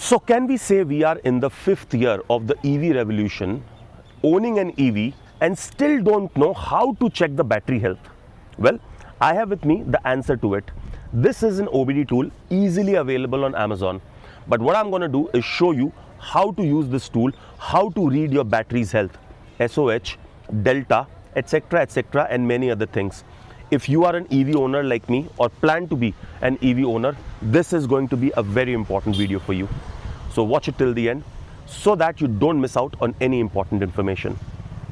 So can we say we are in the 5th year of the EV revolution, owning an EV and still don't know how to check the battery health? Well, I have with me the answer to it. This is an OBD tool easily available on Amazon. But what I'm going to do is show you how to use this tool, how to read your battery's health, SOH, delta, etc., and many other things. If you are an EV owner like me or plan to be an EV owner, this is going to be a very important video for you. So watch it till the end so that you don't miss out on any important information.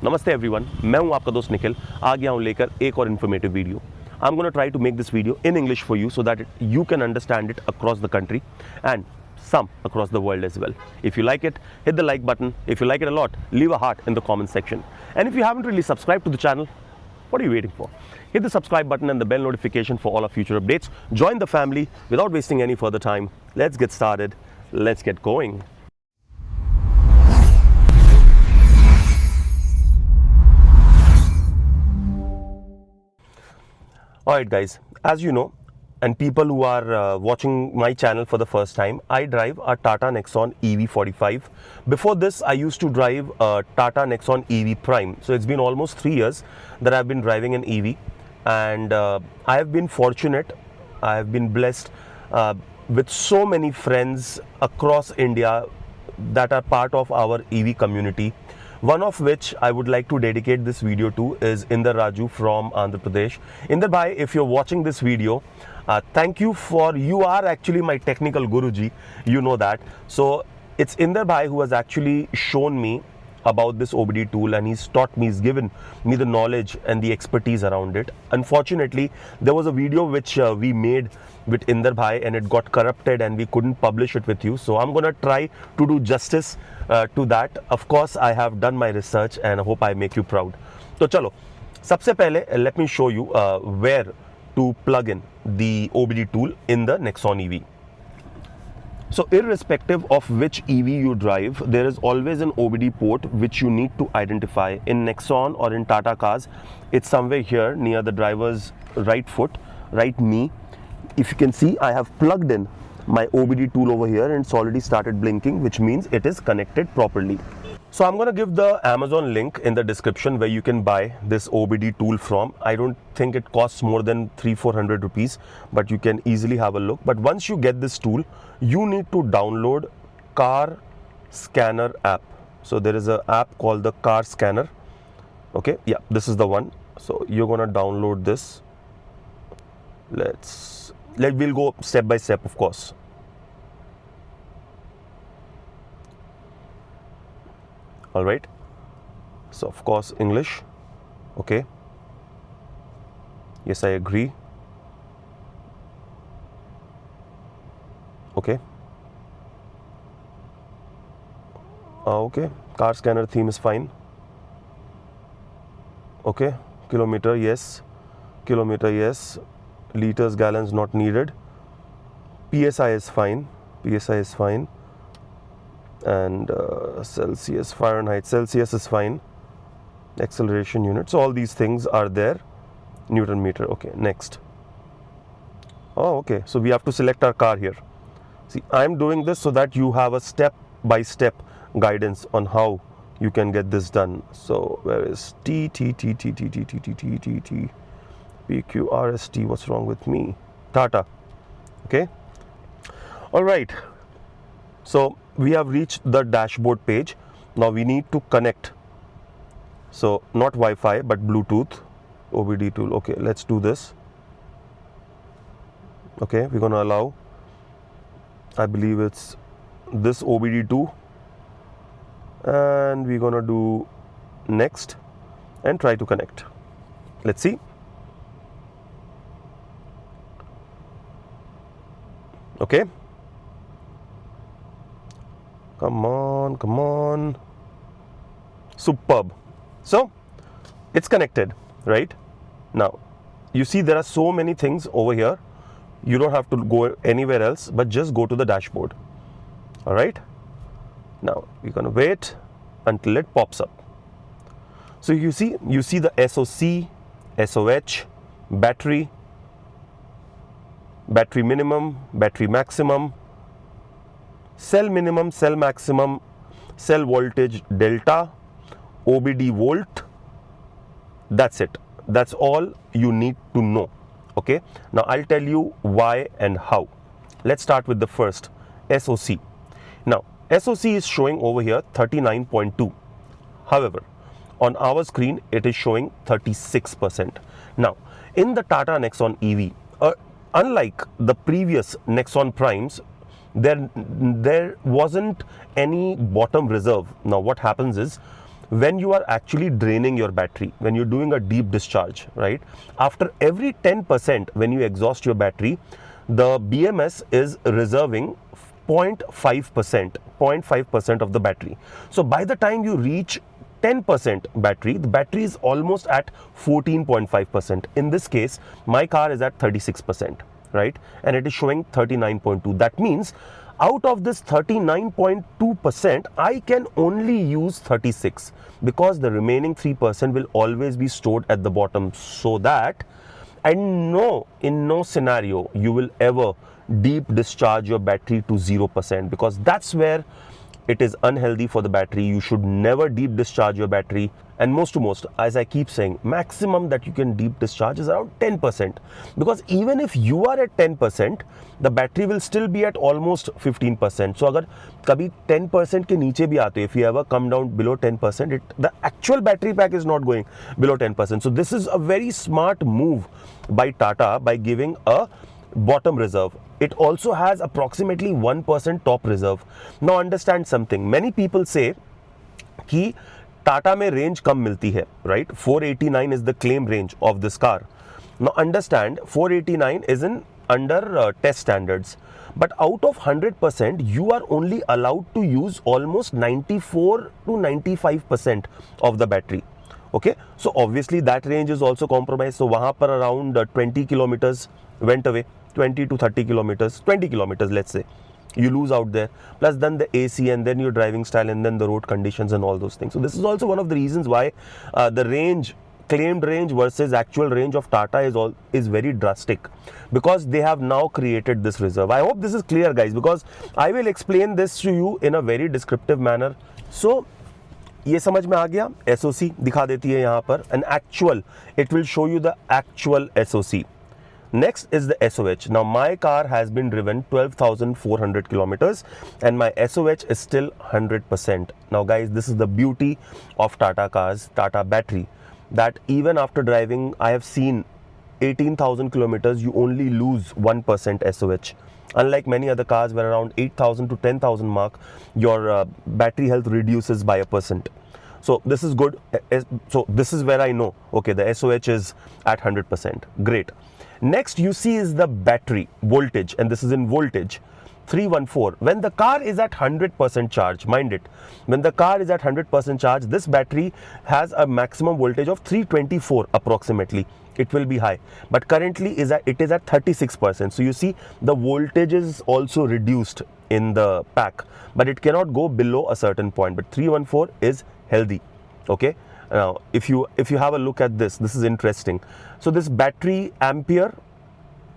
Namaste everyone, मैं हूं आपका दोस्त निखिल, आ गया हूं लेकर एक और informative video. I'm going to try to make this video in English for you so that you can understand it across the country and some across the world as well. If you like it, hit the like button. If you like it a lot, leave a heart in the comment section. And if you haven't really subscribed to the channel, what are you waiting for? Hit the subscribe button and the bell notification for all our future updates. Join the family without wasting any further time. Let's get started. Let's get going. Alright guys, as you know, and people who are watching my channel for the first time, I drive a Tata Nexon EV45. Before this, I used to drive a Tata Nexon EV Prime. So it's been almost 3 years that I've been driving an EV, and I have been fortunate, I have been blessed with so many friends across India that are part of our EV community. One of which I would like to dedicate this video to is Inder Raju from Andhra Pradesh. Inder bhai, if you're watching this video, thank you you are actually my technical guruji, you know that. So it's Inder bhai who has actually shown me about this OBD tool, and he's taught me, he's given me the knowledge and the expertise around it. Unfortunately, there was a video which we made with Inder bhai and it got corrupted and we couldn't publish it with you. So I'm gonna try to do justice to that. Of course, I have done my research and I hope I make you proud. So chalo, sabse pehle let me show you where to plug in the OBD tool in the Nexon EV. So irrespective of which EV you drive, there is always an OBD port which you need to identify. In Nexon or in Tata cars, it's somewhere here near the driver's right foot, right knee. If you can see, I have plugged in my OBD tool over here and it's already started blinking, which means it is connected properly. So I'm going to give the Amazon link in the description where you can buy this OBD tool from. I don't think it costs more than 300-400 rupees, but you can easily have a look. But once you get this tool, you need to download Car Scanner app. So there is an app called the Car Scanner. Okay, yeah, this is the one. So you're going to download this. We'll go step by step, of course. All right, so of course English. Okay, yes, I agree. Okay, okay, car scanner theme is fine. Okay, kilometer yes, liters, gallons not needed. PSI is fine, and Celsius, Fahrenheit, Celsius is fine. Acceleration units, so all these things are there. Newton meter. Okay, next. Oh, okay, so we have to select our car here. See, I'm doing this so that you have a step-by-step guidance on how you can get this done. So where is T, PQRST? What's wrong with me? Tata. Okay. All right. So we have reached the dashboard page. Now we need to connect. So not Wi-Fi but Bluetooth. OBD tool. Okay, let's do this. Okay, we're gonna allow, I believe it's this OBD2, and we're gonna do next and try to connect. Let's see. Okay. Come on. Superb. So it's connected, right? Now you see there are so many things over here. You don't have to go anywhere else, but just go to the dashboard. All right. Now we're gonna wait until it pops up. So you see the SOC, SOH, battery minimum, battery maximum, cell minimum, cell maximum, cell voltage delta, OBD volt. That's it. That's all you need to know. Okay. Now I'll tell you why and how. Let's start with the first, SOC. Now SOC is showing over here 39.2. However, on our screen it is showing 36%. Now in the Tata Nexon EV, unlike the previous Nexon Primes, there wasn't any bottom reserve. Now what happens is, when you are actually draining your battery, when you're doing a deep discharge, right, after every 10% when you exhaust your battery, the BMS is reserving 0.5% of the battery. So by the time you reach 10% battery, the battery is almost at 14.5%. In this case, my car is at 36%, right? And it is showing 39.2. That means out of this 39.2%, I can only use 36, because the remaining 3% will always be stored at the bottom, so that in no scenario you will ever deep discharge your battery to 0%, because that's where it is unhealthy for the battery. You should never deep discharge your battery. And most to most, as I keep saying, maximum that you can deep discharge is around 10%, because even if you are at 10%, the battery will still be at almost 15%. So अगर कभी 10% के नीचे भी आते, if you ever come down below 10%, the actual battery pack is not going below 10%. So this is a very smart move by Tata by giving a bottom reserve. It also has approximately 1% top reserve. Now understand something. Many people say कि Tata में range कम मिलती है, right? 489 is the claim range of this car. Now understand, 489 is under test standards. But out of 100%, you are only allowed to use almost 94 to 95% of the battery. Okay, so obviously that range is also compromised. So वहाँ पर around 20 kilometers went away, 20 to 30 kilometers, 20 kilometers let's say, you lose out there, plus then the AC and then your driving style and then the road conditions and all those things. So this is also one of the reasons why the range, claimed range versus actual range of Tata is very drastic, because they have now created this reserve. I hope this is clear, guys, because I will explain this to you in a very descriptive manner. So ये समझ में आ गया. SOC दिखा देती है यहाँ पर, and actual, it will show you the actual SOC. Next is the SOH. Now my car has been driven 12,400 kilometers and my SOH is still 100%. Now guys, this is the beauty of Tata cars, Tata battery, that even after driving, I have seen 18,000 kilometers, you only lose 1% SOH. Unlike many other cars where around 8,000 to 10,000 mark, your battery health reduces by 1%. So this is good. So this is where I know, okay, the SOH is at 100%. Great. Next you see is the battery voltage, and this is in voltage. 314. When the car is at 100% charge, mind it, when the car is at 100% charge, this battery has a maximum voltage of 324 approximately. It will be high, but currently it is at 36%. So you see the voltage is also reduced in the pack, but it cannot go below a certain point. But 314 is healthy. Okay. Now if you have a look at this is interesting. So this battery ampere,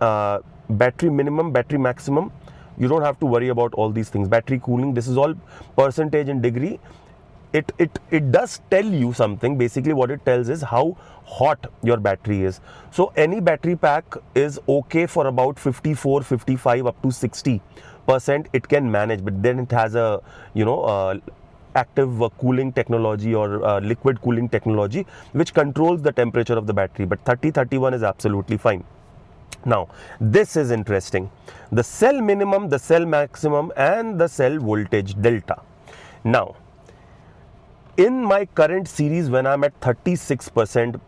battery minimum, battery maximum, you don't have to worry about all these things. Battery cooling, this is all percentage in degree. It does tell you something. Basically what it tells is how hot your battery is. So any battery pack is okay for about 54, 55 up to 60%. It can manage, but then it has a active cooling technology or liquid cooling technology which controls the temperature of the battery. But 30-31 is absolutely fine. Now this is interesting. The cell minimum, the cell maximum and the cell voltage delta. Now in my current series, when I'm at 36%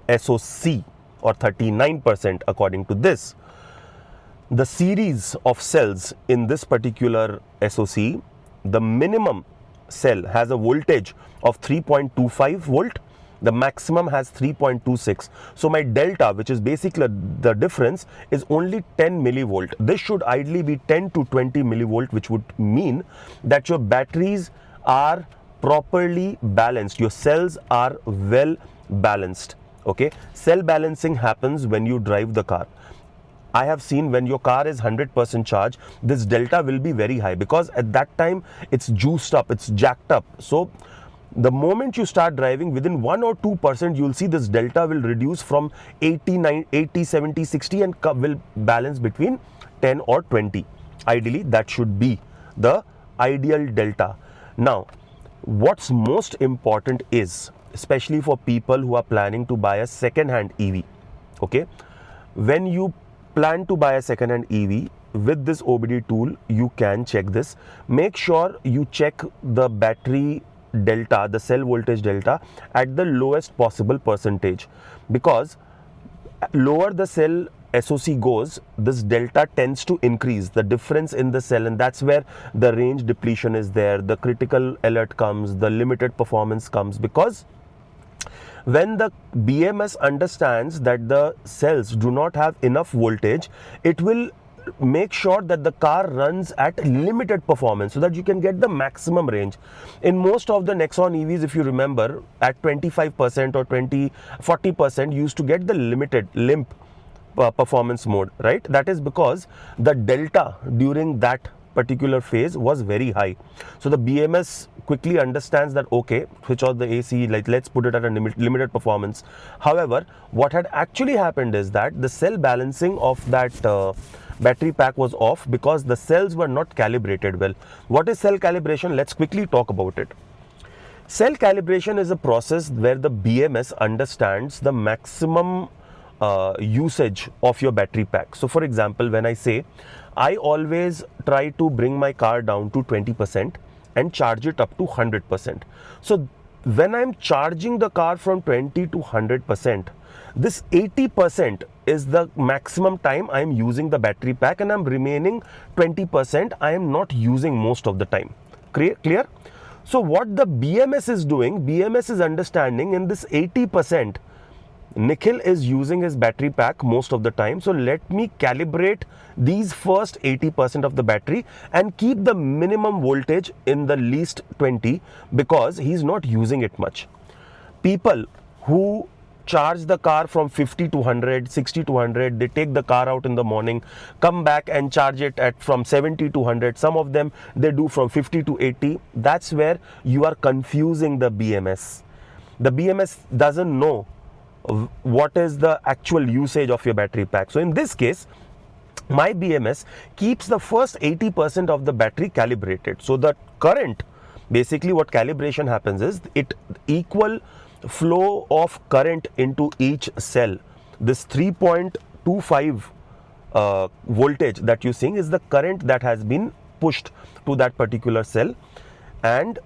SOC or 39% according to this, the series of cells in this particular SOC, the minimum cell has a voltage of 3.25 volt, the maximum has 3.26. So my delta, which is basically the difference, is only 10 millivolt. This should ideally be 10 to 20 millivolt, which would mean that your batteries are properly balanced, your cells are well balanced. Okay, cell balancing happens when you drive the car. I have seen when your car is 100% charge, this delta will be very high because at that time it's juiced up, it's jacked up. So the moment you start driving, within 1 or 2%, you'll see this delta will reduce from 80, 70, 60 and will balance between 10 or 20. Ideally, that should be the ideal delta. Now, what's most important is, especially for people who are planning to buy a second-hand EV, okay? When you plan to buy a second-hand EV, with this OBD tool, you can check this. Make sure you check the battery delta, the cell voltage delta, at the lowest possible percentage, because lower the cell SOC goes, this delta tends to increase, the difference in the cell, and that's where the range depletion is there, the critical alert comes, the limited performance comes, because when the BMS understands that the cells do not have enough voltage, it will make sure that the car runs at limited performance so that you can get the maximum range. In most of the Nexon EVs, if you remember, at 25% or 40%, you used to get the limited limp performance mode, right? That is because the delta during that particular phase was very high. So the BMS quickly understands that, okay, switch off the AC, like let's put it at a limited performance. However, what had actually happened is that the cell balancing of that battery pack was off because the cells were not calibrated well. What is cell calibration? Let's quickly talk about it. Cell calibration is a process where the BMS understands the maximum usage of your battery pack. So for example, when I say I always try to bring my car down to 20% and charge it up to 100%. So when I'm charging the car from 20 to 100%, this 80% is the maximum time I'm using the battery pack, and I'm remaining 20% I am not using most of the time. Clear? So what the BMS is doing, BMS is understanding in this 80%, Nikhil is using his battery pack most of the time, so let me calibrate these first 80% of the battery and keep the minimum voltage in the least 20 because he's not using it much. People who charge the car from 50 to 100, 60 to 100, they take the car out in the morning, come back and charge it at from 70 to 100. Some of them, they do from 50 to 80. That's where you are confusing the BMS. The BMS doesn't know what is the actual usage of your battery pack. So in this case, my BMS keeps the first 80% of the battery calibrated. So the current, basically what calibration happens is it equal flow of current into each cell. This 3.25 voltage that you're seeing is the current that has been pushed to that particular cell, and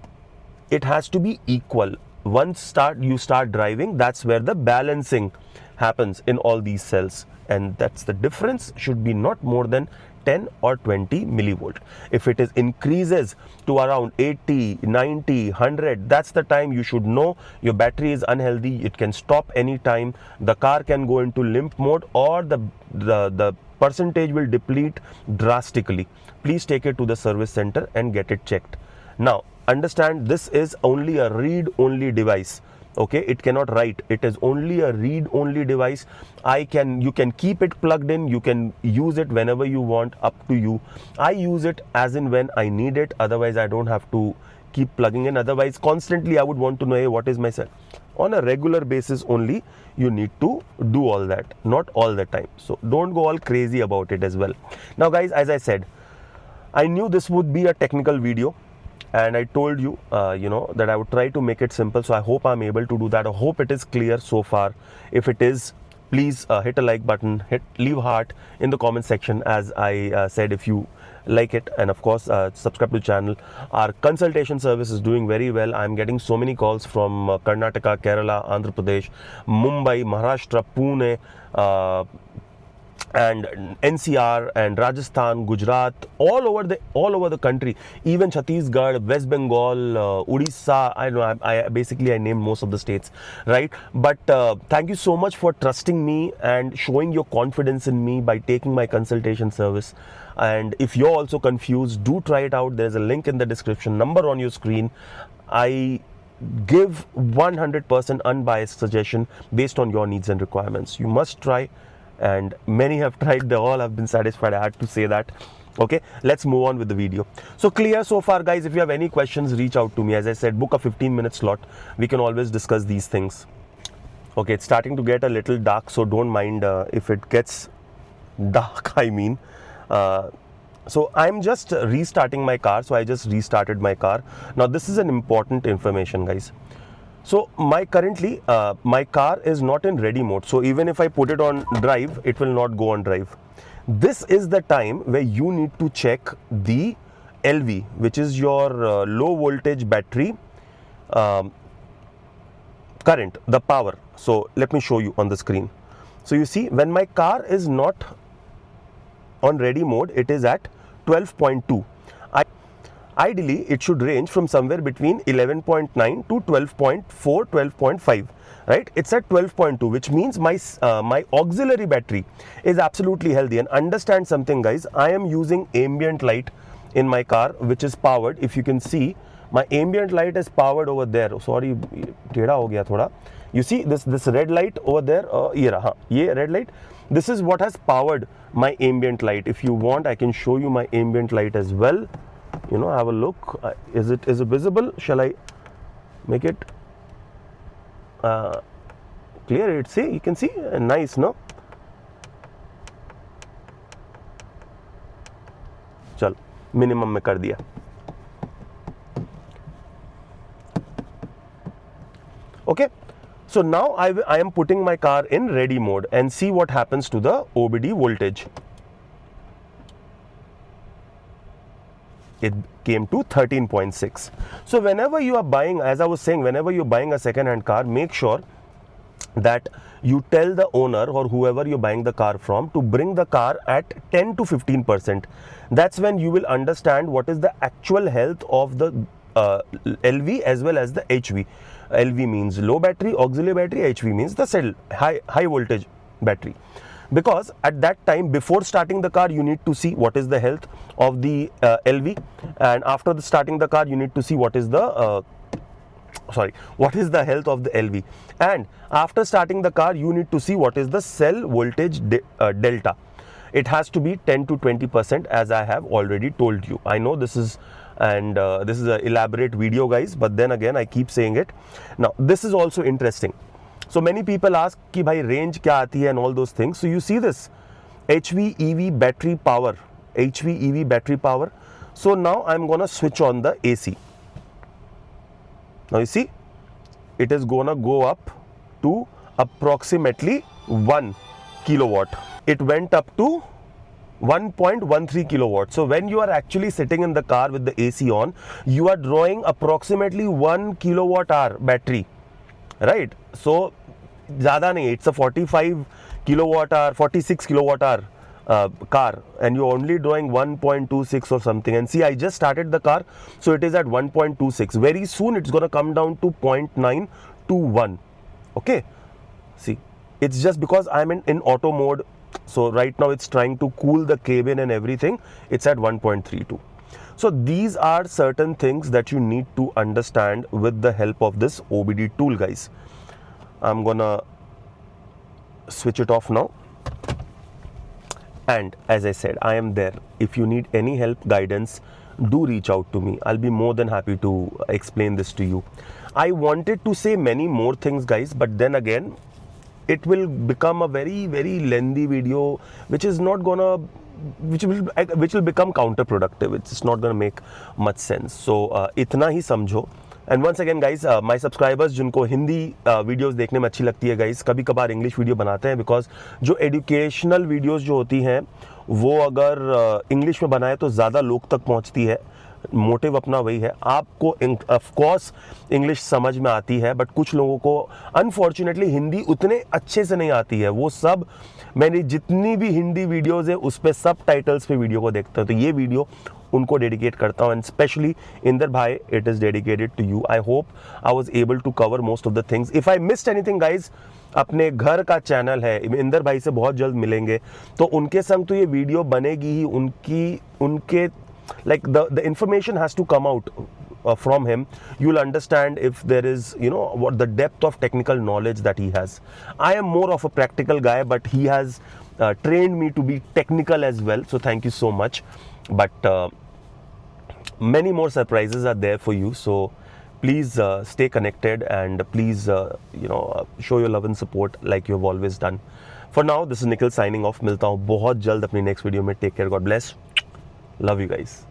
it has to be equal. Once you start driving, that's where the balancing happens in all these cells, and that's the difference. Should be not more than 10 or 20 millivolt. If it is increases to around 80, 90, 100, that's the time you should know your battery is unhealthy. It can stop any time. The car can go into limp mode, or the percentage will deplete drastically. Please take it to the service center and get it checked. Now, understand, this is only a read-only device. Okay, it cannot write. It is only a read-only device. You can keep it plugged in. You can use it whenever you want. Up to you. I use it as in when I need it. Otherwise, I don't have to keep plugging in. Otherwise, constantly I would want to know, hey, what is my cell? On a regular basis only, you need to do all that. Not all the time. So don't go all crazy about it as well. Now, guys, as I said, I knew this would be a technical video. And I told you, that I would try to make it simple. So I hope I'm able to do that. I hope it is clear so far. If it is, please hit a like button, leave a heart in the comment section, as I said, if you like it. And of course, subscribe to the channel. Our consultation service is doing very well. I'm getting so many calls from Karnataka, Kerala, Andhra Pradesh, Mumbai, Maharashtra, Pune, and NCR and Rajasthan, Gujarat, all over the country, even Chhattisgarh, West Bengal, Odisha. I know I basically named most of the states, right? But thank you so much for trusting me and showing your confidence in me by taking my consultation service. And if you're also confused, do try it out. There's a link in the description, number on your screen. I give 100% unbiased suggestion based on your needs and requirements. You must try and many have tried, they all have been satisfied. I had to say that. Okay, let's move on with the video. So clear so far, guys? If you have any questions, reach out to me. As I said, book a 15-minute slot. We can always discuss these things. Okay, it's starting to get a little dark, so don't mind if it gets dark, I mean. So I'm just restarting my car. So I just restarted my car. Now this is an important information, guys. So my car is not in ready mode. So even if I put it on drive, it will not go on drive. This is the time where you need to check the LV, which is your low voltage battery current, the power. So let me show you on the screen. So you see, when my car is not on ready mode, it is at 12.2. Ideally, it should range from somewhere between 11.9 to 12.4, 12.5. Right? It's at 12.2, which means my auxiliary battery is absolutely healthy. And understand something, guys, I am using ambient light in my car, which is powered. If you can see, my ambient light is powered over there. Sorry, teda ho gaya thoda. You see this red light over there, ye red light. This is what has powered my ambient light. If you want, I can show you my ambient light as well. You know, have a look. Is it visible? Shall I make it clear? It see, you can see, nice, no? Chal, minimum mein kar diya. Okay, so now I am putting my car in ready mode and see what happens to the OBD voltage. It came to 13.6. So whenever you are buying, as I was saying, whenever you're buying a second-hand car, make sure that you tell the owner or whoever you're buying the car from to bring the car at 10 to 15%. That's when you will understand what is the actual health of the LV as well as the HV. LV means low battery, auxiliary battery. HV means the cell, high voltage battery. Because at that time, before starting the car, you need to see what is the health of the LV, and after starting the car, you need to see what is the what is the health of the LV, and after starting the car, you need to see what is the cell voltage delta. It has to be 10 to 20%, as I have already told you. I know this is an elaborate video, guys, but then again, I keep saying it. Now this is also interesting. So many people ask कि भाई range क्या आती है and all those things. So you see this HV EV battery power, HV EV battery power. So now I'm gonna switch on the AC. Now you see, it is gonna go up to approximately 1 kilowatt. It went up to 1.13 kilowatt. So when you are actually sitting in the car with the AC on, you are drawing approximately 1 kilowatt hour battery, right? So ज़्यादा नहीं, it's a 45 kilowatt hour, 46 kilowatt hour car, and you're only drawing 1.26 or something. And see, I just started the car, so it is at 1.26. Very soon it's gonna come down to 0.9 to 1. Okay, see, it's just because I'm in auto mode. So right now it's trying to cool the cabin and everything. It's at 1.32. So these are certain things that you need to understand with the help of this OBD tool, guys. I'm gonna switch it off now. And as I said, I am there. If you need any help, guidance, do reach out to me. I'll be more than happy to explain this to you. I wanted to say many more things, guys, but then again, it will become a very, very lengthy video, which is not gonna, which will become counterproductive. It's just not gonna make much sense. So itna hi samjho. And once again, guys, my subscribers जिनको Hindi videos देखने में अच्छी लगती है, guys, कभी कभार English video बनाते हैं, बिकॉज जो एजुकेशनल वीडियोस जो होती हैं वो अगर इंग्लिश में बनाए तो ज़्यादा लोग तक पहुंचती है. मोटिव अपना वही है. आपको ऑफ कोर्स इंग्लिश समझ में आती है, बट कुछ लोगों को अनफॉर्चुनेटली हिंदी उतने अच्छे से नहीं आती है. वो सब मैंने जितनी भी हिंदी वीडियोस है उस पर सब टाइटल्स पे वीडियो को देखते हैं. तो ये वीडियो उनको डेडिकेट करता हूँ, and specially Inder bhai, it is dedicated to you. I hope I was able to cover most of the things. If I missed anything, guys, अपने घर का चैनल है, इंदर भाई से बहुत जल्द मिलेंगे, तो उनके संग तो ये वीडियो बनेगी ही. उनके like the information has to come out from him. You'll understand if there is, you know, what the depth of technical knowledge that he has. I am more of a practical guy, but he has trained me to be technical as well. So thank you so much. But many more surprises are there for you. So please stay connected, and please show your love and support like you have always done. For now, this is Nikhil signing off. मिलता हूँ बहुत जल्द अपनी next video में. Take care. God bless. Love you guys.